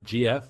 GF,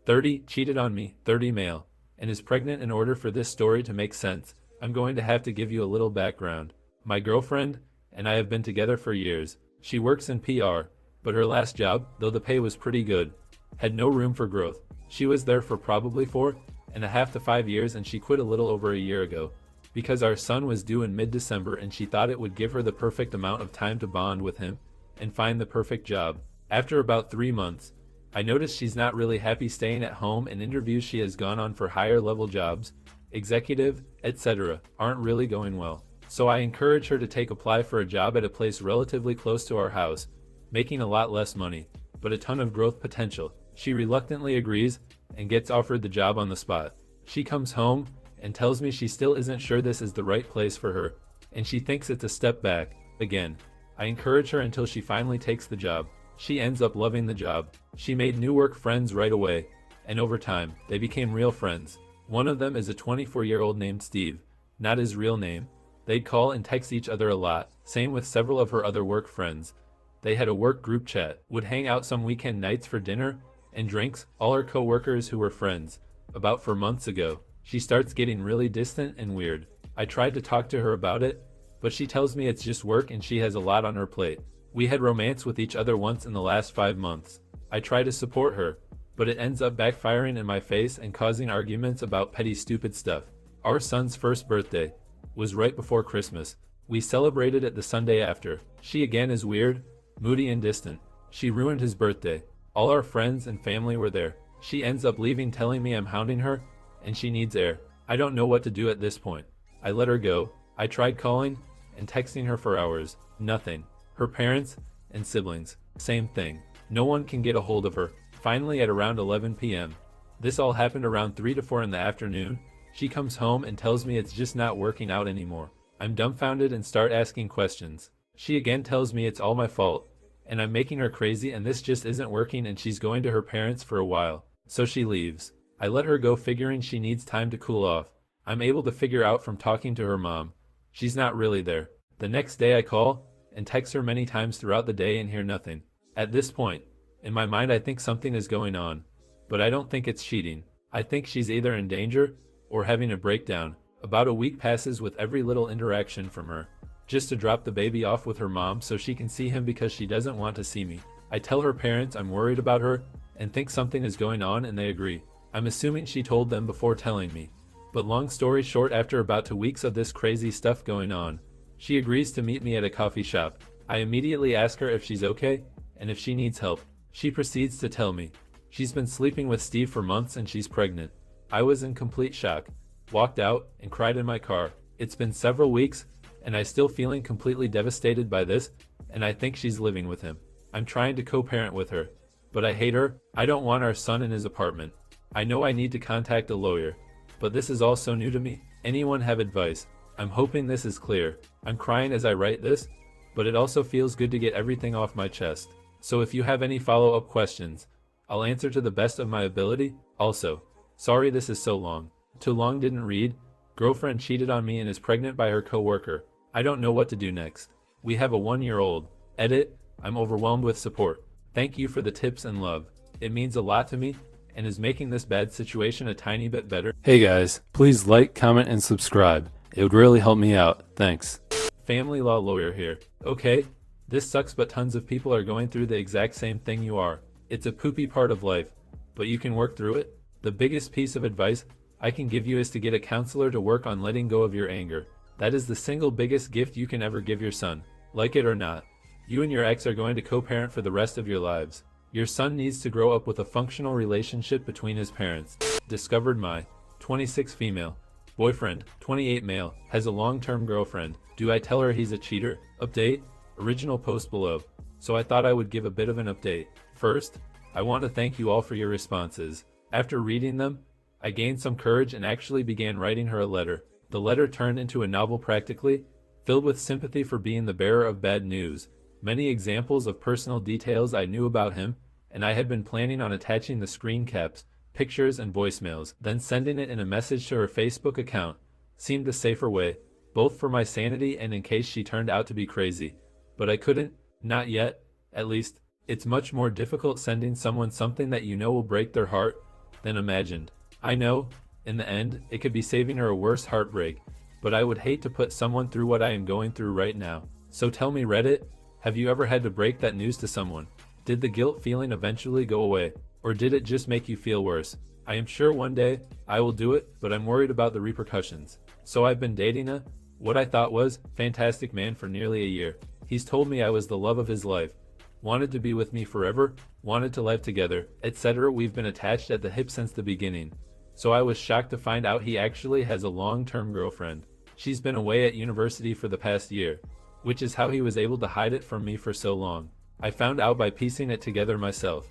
30, cheated on me, 30 male, and is pregnant. In order for this story to make sense, I'm going to have to give you a little background. My girlfriend and I have been together for years. She works in PR, but her last job, though the pay was pretty good, had no room for growth. She was there for probably 4.5 to 5 years, and she quit a little over a year ago because our son was due in mid-December, and she thought it would give her the perfect amount of time to bond with him and find the perfect job. After about 3 months, I noticed she's not really happy staying at home, and interviews she has gone on for higher level jobs, executive, etc., aren't really going well. So I encourage her to apply for a job at a place relatively close to our house, making a lot less money, but a ton of growth potential. She reluctantly agrees and gets offered the job on the spot. She comes home and tells me she still isn't sure this is the right place for her, and she thinks it's a step back. Again, I encourage her until she finally takes the job. She ends up loving the job. She made new work friends right away, and over time, they became real friends. One of them is a 24-year-old named Steve, not his real name. They'd call and text each other a lot, same with several of her other work friends. They had a work group chat, would hang out some weekend nights for dinner and drinks. All her co-workers who were friends about 4 months ago. She starts getting really distant and weird. I tried to talk to her about it, but she tells me it's just work and she has a lot on her plate. We had romance with each other once in the last 5 months. I try to support her, but it ends up backfiring in my face and causing arguments about petty stupid stuff. Our son's first birthday was right before Christmas. We celebrated it the Sunday after. She again is weird, moody and distant. She ruined his birthday. All our friends and family were there. She ends up leaving, telling me I'm hounding her and she needs air. I don't know what to do at this point. I let her go. I tried calling and texting her for hours. Nothing. Her parents and siblings, same thing. No one can get a hold of her. Finally, at around 11 p.m. This all happened around 3 to 4 in the afternoon. She comes home and tells me it's just not working out anymore. I'm dumbfounded and start asking questions. She again tells me it's all my fault, and I'm making her crazy and this just isn't working, and she's going to her parents for a while. So she leaves. I let her go, figuring she needs time to cool off. I'm able to figure out from talking to her mom, she's not really there. The next day I call and text her many times throughout the day and hear nothing. At this point, in my mind I think something is going on, but I don't think it's cheating. I think she's either in danger or having a breakdown. About a week passes with every little interaction from her, just to drop the baby off with her mom so she can see him because she doesn't want to see me. I tell her parents I'm worried about her and think something is going on, and they agree. I'm assuming she told them before telling me. But long story short, after about 2 weeks of this crazy stuff going on, she agrees to meet me at a coffee shop. I immediately ask her if she's okay and if she needs help. She proceeds to tell me she's been sleeping with Steve for months and she's pregnant. I was in complete shock, walked out and cried in my car. It's been several weeks and I still feeling completely devastated by this, and I think she's living with him. I'm trying to co-parent with her, but I hate her. I don't want our son in his apartment. I know I need to contact a lawyer, but this is all so new to me. Anyone have advice? I'm hoping this is clear. I'm crying as I write this, but it also feels good to get everything off my chest. So if you have any follow-up questions, I'll answer to the best of my ability. Also, sorry this is so long. Too long, didn't read. Girlfriend cheated on me and is pregnant by her coworker. I don't know what to do next. We have a 1-year-old. Edit, I'm overwhelmed with support. Thank you for the tips and love. It means a lot to me and is making this bad situation a tiny bit better. Hey guys, please like, comment, and subscribe. It would really help me out. Thanks. Family law lawyer here. Okay, this sucks, but tons of people are going through the exact same thing you are. It's a poopy part of life, but you can work through it. The biggest piece of advice I can give you is to get a counselor to work on letting go of your anger. That is the single biggest gift you can ever give your son. Like it or not, you and your ex are going to co-parent for the rest of your lives. Your son needs to grow up with a functional relationship between his parents. Discovered my 26 female boyfriend, 28 male, has a long-term girlfriend. Do I tell her he's a cheater? Update, original post below. So I thought I would give a bit of an update. First, I want to thank you all for your responses. After reading them, I gained some courage and actually began writing her a letter. The letter turned into a novel practically, filled with sympathy for being the bearer of bad news, many examples of personal details I knew about him, and I had been planning on attaching the screen caps, pictures, and voicemails, then sending it in a message to her Facebook account. Seemed a safer way, both for my sanity and in case she turned out to be crazy. But I couldn't, not yet, at least. It's much more difficult sending someone something that you know will break their heart than imagined. I know, in the end, it could be saving her a worse heartbreak, but I would hate to put someone through what I am going through right now. So tell me, Reddit, have you ever had to break that news to someone? Did the guilt feeling eventually go away, or did it just make you feel worse? I am sure one day I will do it, but I'm worried about the repercussions. So I've been dating what I thought was fantastic man for nearly a year. He's told me I was the love of his life, wanted to be with me forever, wanted to live together, etc. We've been attached at the hip since the beginning. So I was shocked to find out he actually has a long-term girlfriend. She's been away at university for the past year, which is how he was able to hide it from me for so long. I found out by piecing it together myself.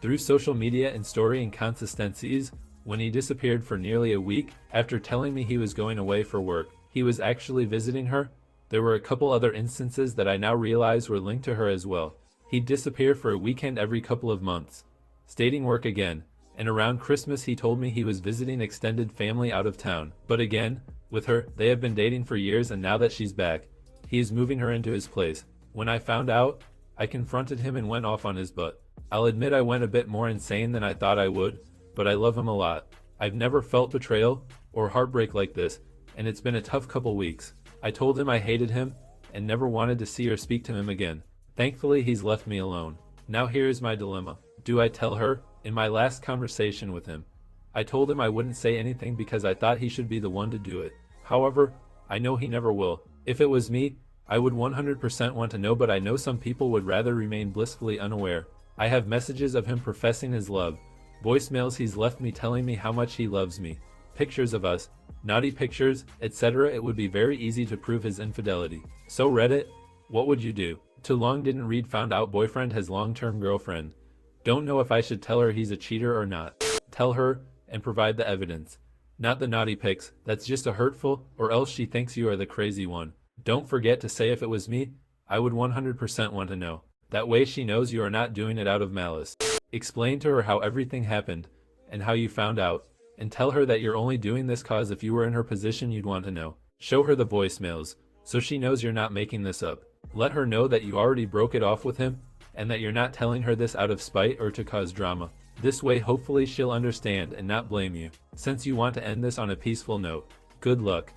Through social media and story inconsistencies, when he disappeared for nearly a week after telling me he was going away for work, he was actually visiting her. There were a couple other instances that I now realize were linked to her as well. He'd disappear for a weekend every couple of months, stating work again, and around Christmas he told me he was visiting extended family out of town. But again, with her, they have been dating for years, and now that she's back, he is moving her into his place. When I found out, I confronted him and went off on his butt. I'll admit I went a bit more insane than I thought I would, but I love him a lot. I've never felt betrayal or heartbreak like this, and it's been a tough couple weeks. I told him I hated him and never wanted to see or speak to him again. Thankfully, he's left me alone. Now here's my dilemma. Do I tell her? In my last conversation with him, I told him I wouldn't say anything because I thought he should be the one to do it. However, I know he never will. If it was me, I would 100% want to know, but I know some people would rather remain blissfully unaware. I have messages of him professing his love, voicemails he's left me telling me how much he loves me, pictures of us, naughty pictures, etc. It would be very easy to prove his infidelity. So Reddit, what would you do? Too long didn't read, found out boyfriend has long-term girlfriend. Don't know if I should tell her he's a cheater or not. Tell her and provide the evidence. Not the naughty pics, that's just a hurtful, or else she thinks you are the crazy one. Don't forget to say if it was me, I would 100% want to know. That way she knows you are not doing it out of malice. Explain to her how everything happened, and how you found out, and tell her that you're only doing this cause if you were in her position you'd want to know. Show her the voicemails, so she knows you're not making this up. Let her know that you already broke it off with him, and that you're not telling her this out of spite or to cause drama. This way hopefully she'll understand and not blame you, since you want to end this on a peaceful note. Good luck.